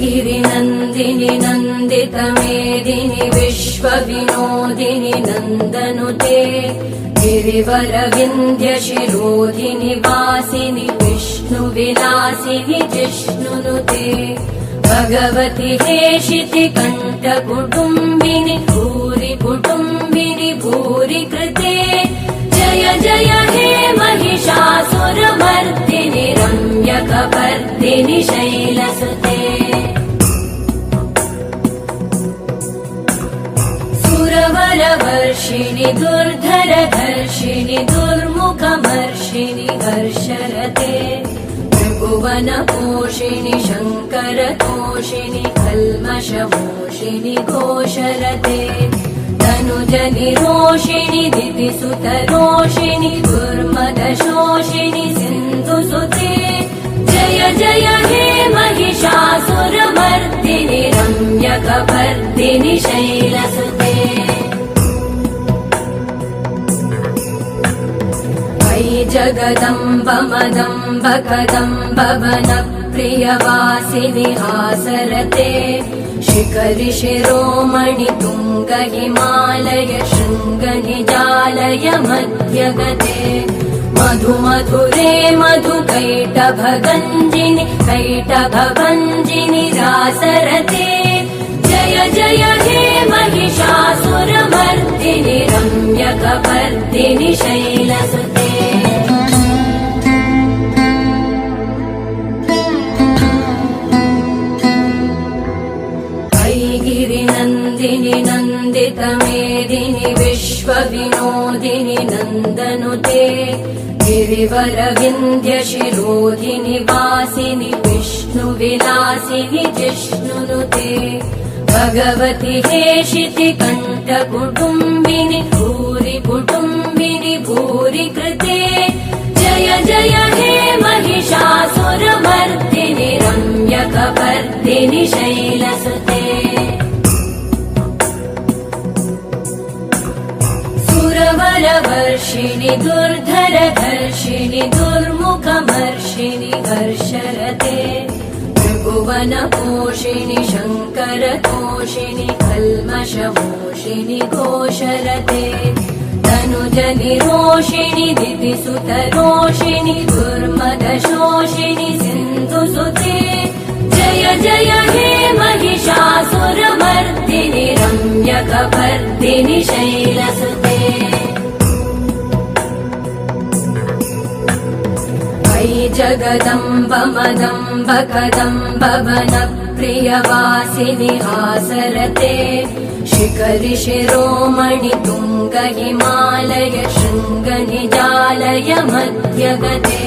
गिरिनन्दिनि नन्दितमेदिनि विश्वविनोदिनि नन्दनुते गिरिवरविन्ध्यशिरोधिनि वासिनि विष्णुविलासिनि जिष्णुनुते भगवति हेशिति कण्ठकुटुम्बिनि भूरि कुटुम्बिनि भूरि कृते जय जय हे महिषासुरमर्दिनि रम्यकपर्दिनि शैलसुते सुरवरवर्षिणि दुर्धरधर्षिणि दुर्मुखमर्षिणि हर्षरते त्रिभुवनपोषिणि शङ्करतोषिणि कल्मषमोषिणि घोषरते तनुजनिरोषिणि दितिसुतरोषिणि दुर्मदशोषिणि सिन्धुसुते जय जय हे महिषासुरमर्दिनि रम्यकपर्दिनि शैलसुते वै जगदम्ब मदम्ब कदम्ब वनप्रियवासिनि हासरते शिखरि शिरोमणि तुङ्ग हिमालय शृङ्ग निजालय मध्यगते मधुमधुरे मधुकैटभगञ्जिनि कैटभभञ्जिनि रासरते जय जय हे महिषासुरमर्दिनि रम्यकपर्दिनि शैलसुते गिरिनन्दिनि नन्दितमेदिनि विश्वविनोदिनि नन्दनुते गिरिवरविन्ध्यशिरोधिनि वासिनि विष्णुविलासिनि जिष्णुनुते भगवति हेशिति कण्ठकुटुम्बिनि भूरि कुटुम्बिनि भूरि कृते जय जय हे महिषासुरमर्दिनि रम्यकपर्दिनि शैलसुते सुरवरवर्षिणि दुर्धरधर्षिणि दुर्मुखमर्षिणि हर्षरते त्रिभुवनपोषिणि शङ्करतोषिणि कल्मषमोषिनि घोषरते तनुजनिरोषिणि दितिसुतरोषिणि दुर्मदशोषिनि सिन्धुसुते जय जय हे महिषासुरमर्दिनि रम्यकपर्दिनि शैलसुते वै जगदम्ब मदम्ब कदम्ब वनप्रियवासिनि हासरते शिखरि शिरोमणि तुङ्ग हिमालय शृङ्ग निजालय मध्यगते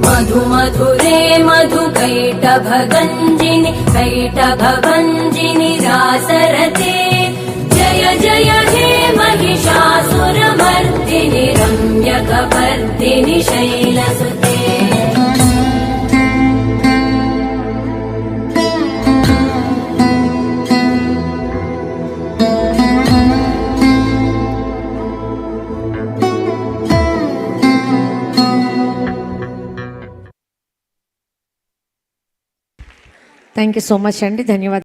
मधुमधुरे मधुकैटभगञ्जिनि कैटभभञ्जिनि रासरते जय जय हे महिषासुरमर्दिनि रम्यकपर्दिनि शैलसुते థ్యాంక్ యూ సో మచ్ అండి. ధన్యవాదాలు.